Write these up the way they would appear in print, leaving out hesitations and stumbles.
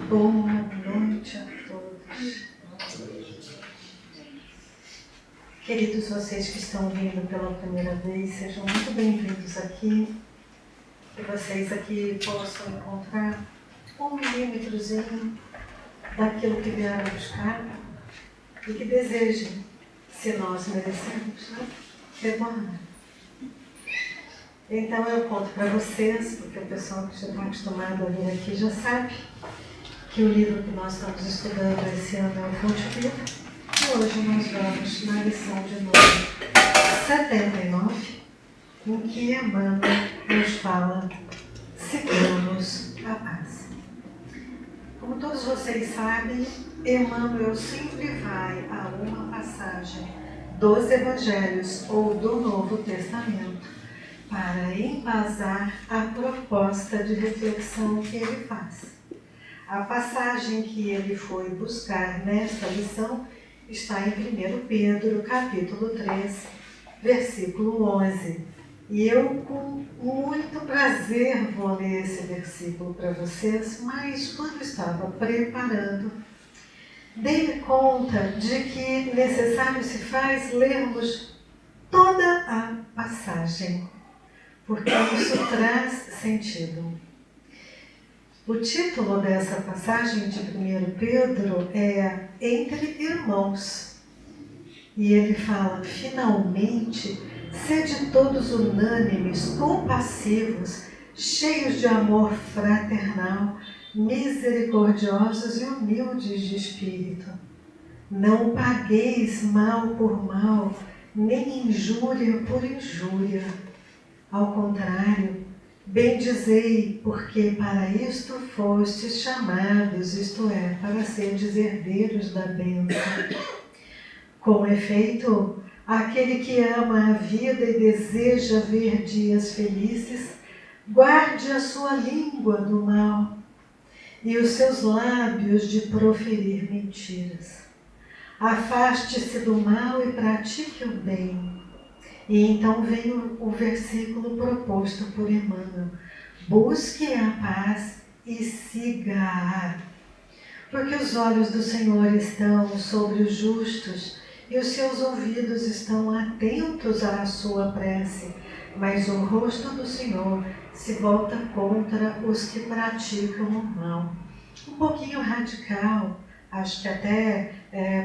Boa noite a todos. Queridos, vocês que estão vindo pela primeira vez, sejam muito bem-vindos aqui. Que vocês aqui possam encontrar um milímetrozinho daquilo que vieram buscar e que desejem, se nós merecemos, né, retornar. Então eu conto para vocês, porque o pessoal que já está acostumado a vir aqui já sabe, que o livro que nós estamos estudando esse ano é o Fonte Viva. E hoje nós vamos na lição de número 79, em que Emmanuel nos fala: sigamos a paz. Como todos vocês sabem, Emmanuel sempre vai a uma passagem dos Evangelhos ou do Novo Testamento para embasar a proposta de reflexão que ele faz. A passagem que ele foi buscar nesta lição está em 1 Pedro, capítulo 3, versículo 11. E eu, com muito prazer, vou ler esse versículo para vocês, mas quando estava preparando, dei-me conta de que necessário se faz lermos toda a passagem, porque isso traz sentido. O título dessa passagem de 1 Pedro é Entre Irmãos. E ele fala: finalmente, sede todos unânimes, compassivos, cheios de amor fraternal, misericordiosos e humildes de espírito. Não pagueis mal por mal, nem injúria por injúria. Ao contrário, bendizei, porque para isto fostes chamados, isto é, para seres herdeiros da bênção. Com efeito, aquele que ama a vida e deseja ver dias felizes, guarde a sua língua do mal e os seus lábios de proferir mentiras. Afaste-se do mal e pratique o bem. E então vem o versículo proposto por Emmanuel: busque a paz e siga-a. Porque os olhos do Senhor estão sobre os justos e os seus ouvidos estão atentos à sua prece, mas o rosto do Senhor se volta contra os que praticam o mal. Um pouquinho radical, acho que até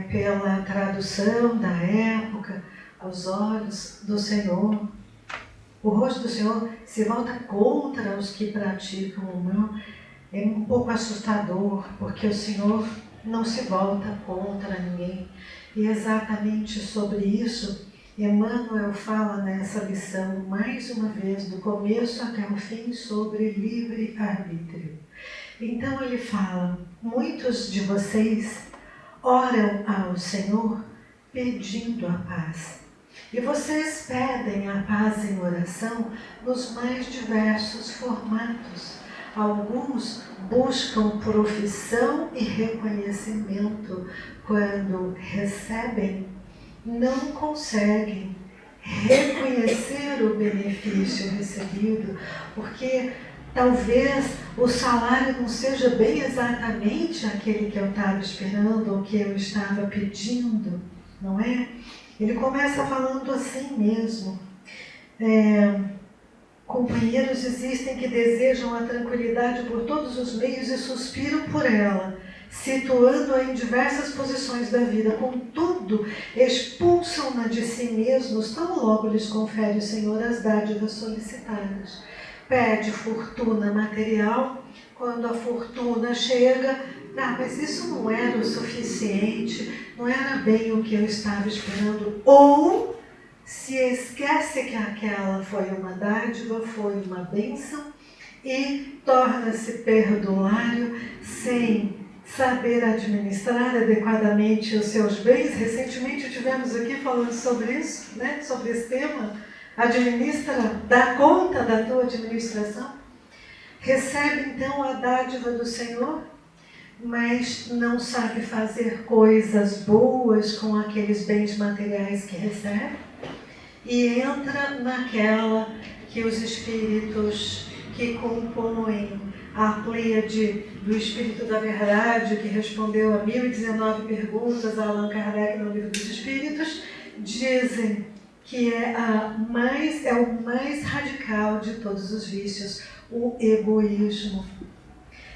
pela tradução da época. Os olhos do Senhor, o rosto do Senhor se volta contra os que praticam o mal. É um pouco assustador, porque o Senhor não se volta contra ninguém. E exatamente sobre isso, Emmanuel fala nessa lição, mais uma vez, do começo até o fim, sobre livre-arbítrio. Então ele fala: muitos de vocês oram ao Senhor pedindo a paz. E vocês pedem a paz em oração nos mais diversos formatos. Alguns buscam profissão e reconhecimento. Quando recebem, não conseguem reconhecer o benefício recebido, porque talvez o salário não seja bem exatamente aquele que eu estava esperando ou que eu estava pedindo, não é? Ele começa falando assim mesmo: companheiros existem que desejam a tranquilidade por todos os meios e suspiram por ela, situando-a em diversas posições da vida. Contudo, expulsam-na de si mesmos tão logo lhes confere o Senhor as dádivas solicitadas. Pede fortuna material, quando a fortuna chega, mas isso não era o suficiente, não era bem o que eu estava esperando. Ou se esquece que aquela foi uma dádiva, foi uma bênção, e torna-se perdulário sem saber administrar adequadamente os seus bens. Recentemente tivemos aqui falando sobre isso, né? Sobre esse tema. Administra, dá conta da tua administração. Recebe então a dádiva do Senhor, mas não sabe fazer coisas boas com aqueles bens materiais que recebe, e entra naquela que os espíritos que compõem a Pleiade do Espírito da Verdade, que respondeu a 1019 perguntas a Allan Kardec no Livro dos Espíritos, dizem que é o mais radical de todos os vícios, o egoísmo.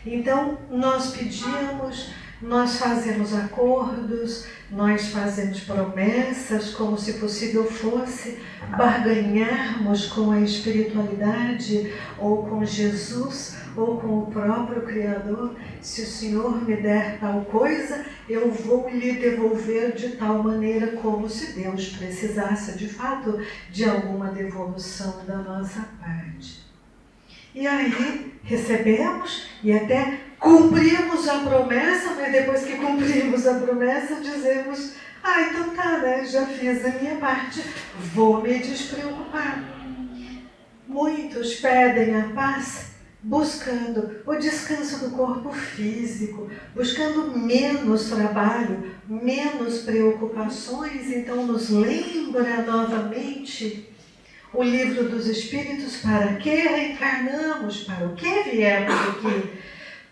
Então, nós pedimos, nós fazemos acordos, nós fazemos promessas, como se possível fosse barganharmos com a espiritualidade, ou com Jesus, ou com o próprio Criador. Se o Senhor me der tal coisa, eu vou lhe devolver de tal maneira, como se Deus precisasse de fato de alguma devolução da nossa parte. E aí recebemos e até cumprimos a promessa, mas depois que cumprimos a promessa dizemos: então tá, né? Já fiz a minha parte, vou me despreocupar. Muitos pedem a paz buscando o descanso do corpo físico, buscando menos trabalho, menos preocupações. Então nos lembra novamente o Livro dos Espíritos: para que reencarnamos? Para o que viemos aqui?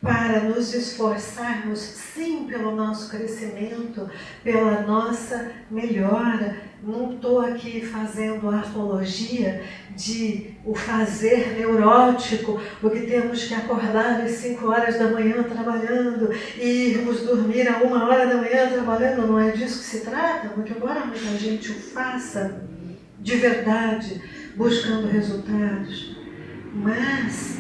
Para nos esforçarmos, sim, pelo nosso crescimento, pela nossa melhora. Não estou aqui fazendo a apologia de o fazer neurótico, porque temos que acordar às 5 horas da manhã trabalhando e irmos dormir a 1 hora da manhã trabalhando. Não é disso que se trata, porque embora muita gente o faça de verdade, buscando resultados, mas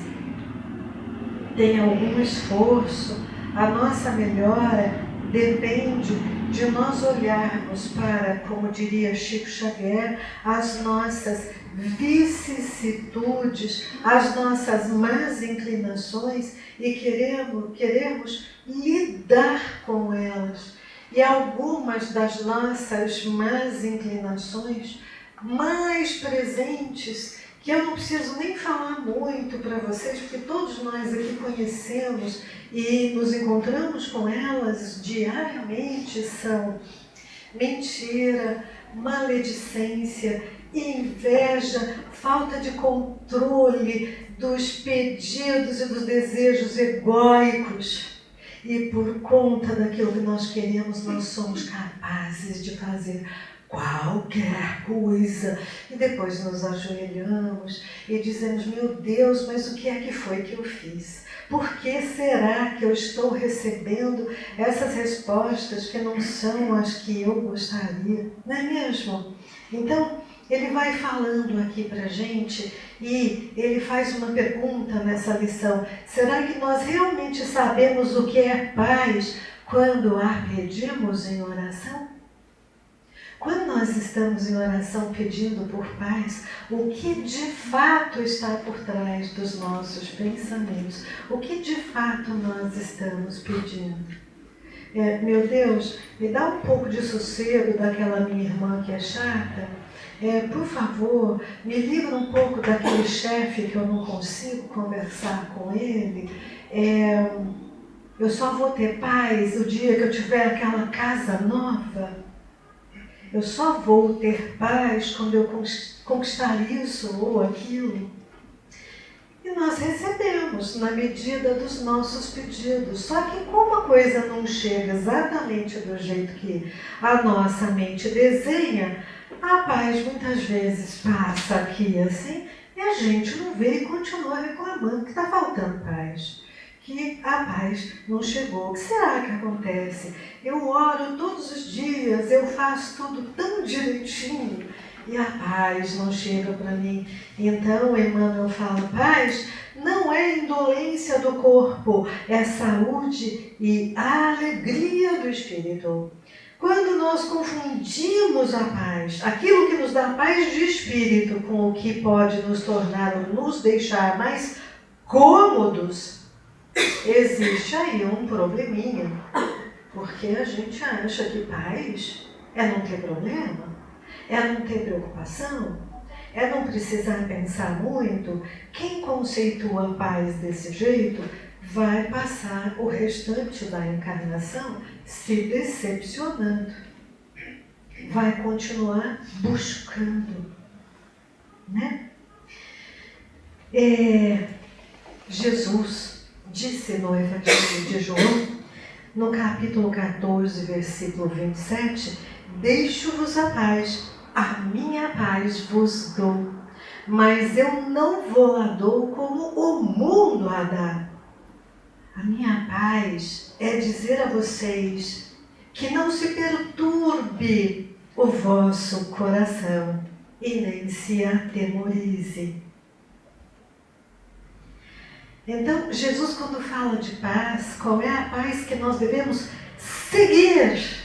tem algum esforço. A nossa melhora depende de nós olharmos para, como diria Chico Xavier, as nossas vicissitudes, as nossas más inclinações e queremos lidar com elas. E algumas das nossas más inclinações mais presentes, que eu não preciso nem falar muito para vocês, porque todos nós aqui conhecemos e nos encontramos com elas diariamente, são mentira, maledicência, inveja, falta de controle dos pedidos e dos desejos egóicos. E por conta daquilo que nós queremos, nós somos capazes de fazer qualquer coisa, e depois nos ajoelhamos e dizemos: meu Deus, mas o que é que foi que eu fiz? Por que será que eu estou recebendo essas respostas que não são as que eu gostaria? Não é mesmo? Então, ele vai falando aqui para a gente e ele faz uma pergunta nessa lição: será que nós realmente sabemos o que é paz quando a pedimos em oração? Quando nós estamos em oração pedindo por paz, o que de fato está por trás dos nossos pensamentos? O que de fato nós estamos pedindo? Meu Deus, me dá um pouco de sossego daquela minha irmã que é chata. Por favor, me livra um pouco daquele chefe que eu não consigo conversar com ele. Eu só vou ter paz o dia que eu tiver aquela casa nova. Eu só vou ter paz quando eu conquistar isso ou aquilo. E nós recebemos na medida dos nossos pedidos. Só que como a coisa não chega exatamente do jeito que a nossa mente desenha, a paz muitas vezes passa aqui assim e a gente não vê e continua reclamando que está faltando paz, que a paz não chegou. O que será que acontece? Eu oro todos os dias, eu faço tudo tão direitinho e a paz não chega para mim. Então, Emmanuel fala: paz não é indolência do corpo, é saúde e alegria do espírito. Quando nós confundimos a paz, aquilo que nos dá paz de espírito, com o que pode nos tornar ou nos deixar mais cômodos, existe aí um probleminha, porque a gente acha que paz é não ter problema, é não ter preocupação, é não precisar pensar muito. Quem conceitua a paz desse jeito vai passar o restante da encarnação se decepcionando, vai continuar buscando, né? Jesus disse no Evangelho de João, no capítulo 14, versículo 27, deixo-vos a paz, a minha paz vos dou, mas eu não vou a dou como o mundo a dá. A minha paz é dizer a vocês que não se perturbe o vosso coração e nem se atemorize. Então, Jesus, quando fala de paz, qual é a paz que nós devemos seguir?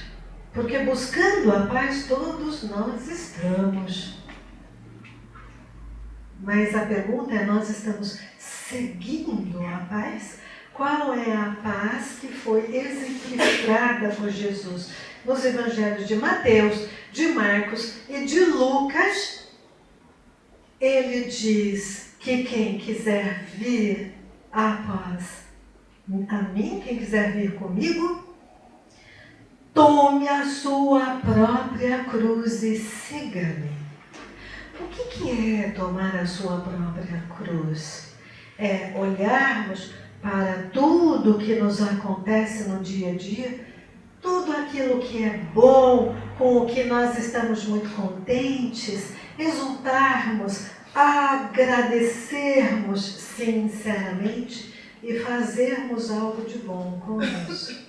Porque buscando a paz todos nós estamos. Mas a pergunta é, nós estamos seguindo a paz? Qual é a paz que foi exemplificada por Jesus nos evangelhos de Mateus, de Marcos e de Lucas? Ele diz que quem quiser vir após a mim, quem quiser vir comigo, tome a sua própria cruz e siga-me. O que é tomar a sua própria cruz? É olharmos para tudo que nos acontece no dia a dia, tudo aquilo que é bom, com o que nós estamos muito contentes, exultarmos, agradecermos sinceramente e fazermos algo de bom com isso.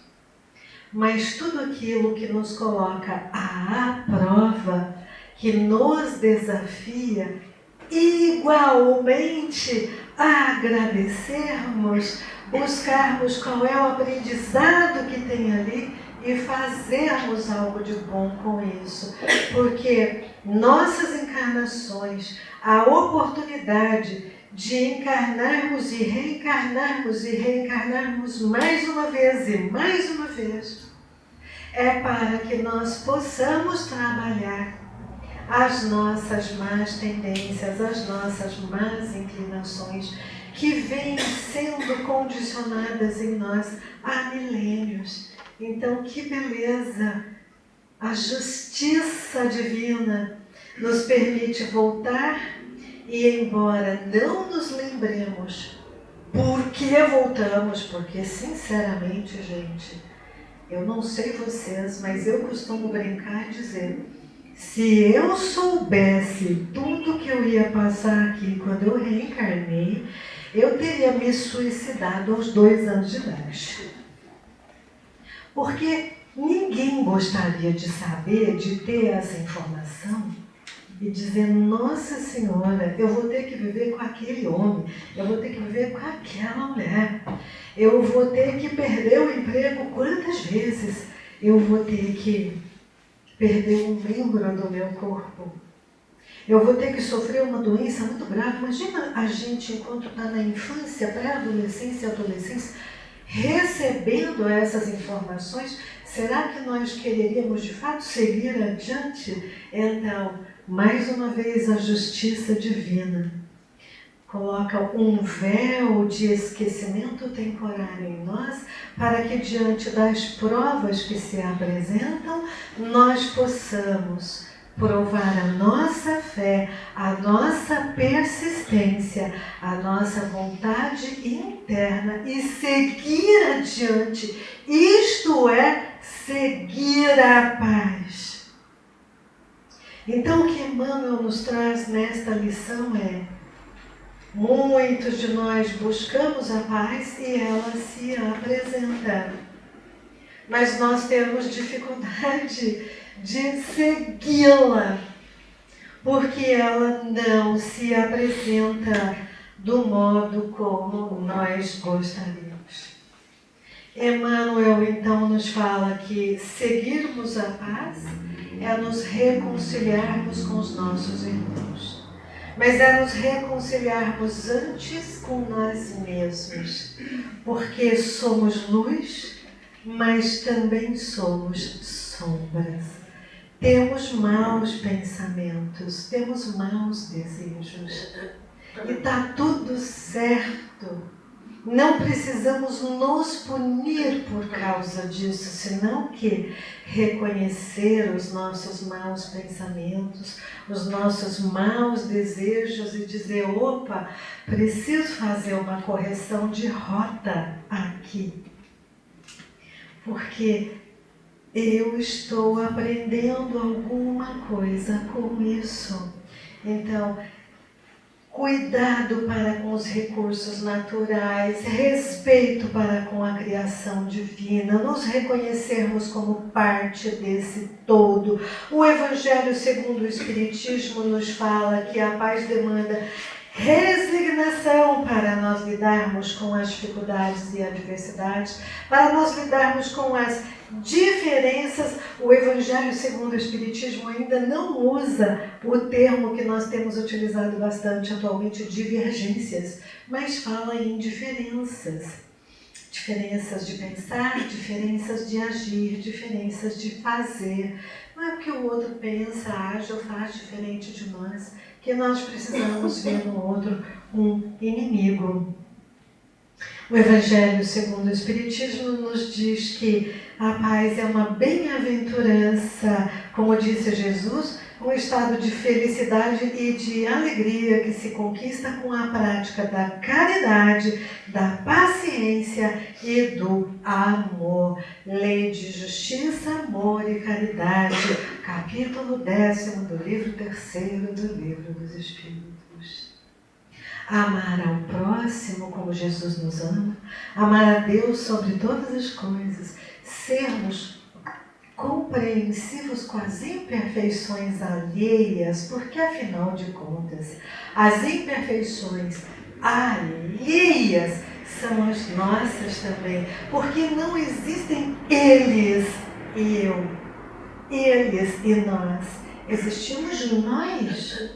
Mas tudo aquilo que nos coloca à prova, que nos desafia, igualmente agradecermos, buscarmos qual é o aprendizado que tem ali e fazermos algo de bom com isso. Porque nossas encarnações, a oportunidade de encarnarmos e reencarnarmos mais uma vez e mais uma vez, é para que nós possamos trabalhar as nossas más tendências, as nossas más inclinações, que vêm sendo condicionadas em nós há milênios. Então, que beleza! A justiça divina nos permite voltar e, embora não nos lembremos por que voltamos, porque, sinceramente, gente, eu não sei vocês, mas eu costumo brincar e dizer, se eu soubesse tudo que eu ia passar aqui quando eu reencarnei, eu teria me suicidado aos 2 anos de idade. Porque ninguém gostaria de saber, de ter essa informação e dizer, nossa Senhora, eu vou ter que viver com aquele homem, eu vou ter que viver com aquela mulher, eu vou ter que perder o emprego quantas vezes, eu vou ter que perder um membro do meu corpo, eu vou ter que sofrer uma doença muito grave. Imagina a gente, enquanto está na infância, pré-adolescência e adolescência, recebendo essas informações. Será que nós quereríamos de fato seguir adiante? Então, mais uma vez, a justiça divina coloca um véu de esquecimento temporário em nós, para que diante das provas que se apresentam, nós possamos provar a nossa fé, a nossa persistência, a nossa vontade interna e seguir adiante. Isto é seguir a paz. Então, o que Emmanuel nos traz nesta lição é: muitos de nós buscamos a paz e ela se apresenta, mas nós temos dificuldade de segui-la, porque ela não se apresenta do modo como nós gostaríamos. Emmanuel então nos fala que seguirmos a paz é nos reconciliarmos com os nossos irmãos, mas é nos reconciliarmos antes com nós mesmos, porque somos luz, mas também somos sombras. Temos maus pensamentos, temos maus desejos, e está tudo certo. Não precisamos nos punir por causa disso, senão que reconhecer os nossos maus pensamentos, os nossos maus desejos e dizer, opa, preciso fazer uma correção de rota aqui. Porque eu estou aprendendo alguma coisa com isso. Então, cuidado para com os recursos naturais, respeito para com a criação divina, nos reconhecermos como parte desse todo. O Evangelho segundo o Espiritismo nos fala que a paz demanda resignação para nós lidarmos com as dificuldades e adversidades, para nós lidarmos com as diferenças. O Evangelho segundo o Espiritismo ainda não usa o termo que nós temos utilizado bastante atualmente, divergências, mas fala em diferenças. Diferenças de pensar, diferenças de agir, diferenças de fazer. Não é porque o outro pensa, age ou faz diferente de nós que nós precisamos ver no outro um inimigo. O Evangelho segundo o Espiritismo nos diz que a paz é uma bem-aventurança, como disse Jesus, um estado de felicidade e de alegria que se conquista com a prática da caridade, da paciência e do amor. Lei de Justiça, Amor e Caridade, capítulo 10º do livro 3º do Livro dos Espíritos. Amar ao próximo como Jesus nos ama, amar a Deus sobre todas as coisas, sermos compreensivos com as imperfeições alheias, porque afinal de contas, as imperfeições alheias são as nossas também, porque não existem eles e eu, eles e nós, existimos nós,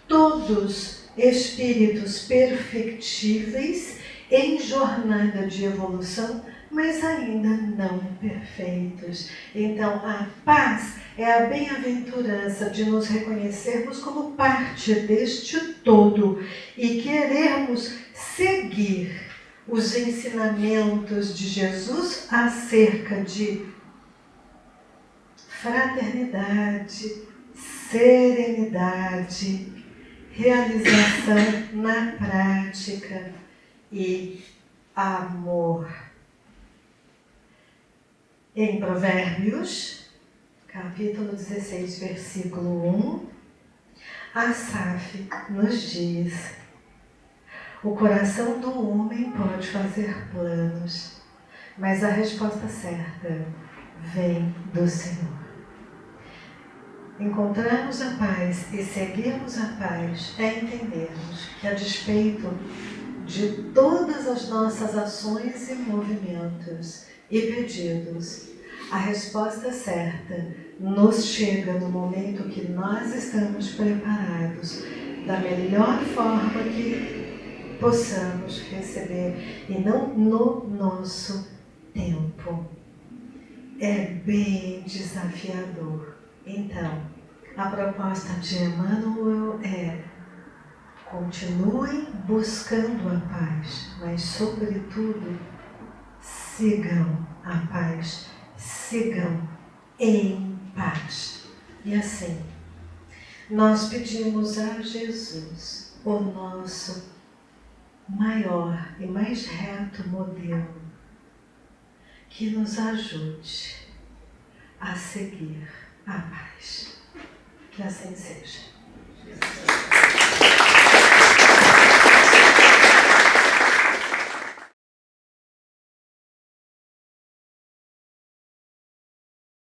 todos espíritos perfectíveis em jornada de evolução, mas ainda não perfeitos. Então, a paz é a bem-aventurança de nos reconhecermos como parte deste todo e querermos seguir os ensinamentos de Jesus acerca de fraternidade, serenidade, realização na prática e amor. Em Provérbios, capítulo 16, versículo 1, Asaf nos diz: o coração do homem pode fazer planos, mas a resposta certa vem do Senhor. Encontrarmos a paz e seguirmos a paz é entendermos que, a despeito de todas as nossas ações e movimentos e pedidos, a resposta certa nos chega no momento que nós estamos preparados da melhor forma que possamos receber e não no nosso tempo. É bem desafiador. Então, a proposta de Emmanuel é: continuem buscando a paz, mas, sobretudo, sigam a paz, sigam em paz. E assim, nós pedimos a Jesus, o nosso maior e mais reto modelo, que nos ajude a seguir a paz. Que assim seja.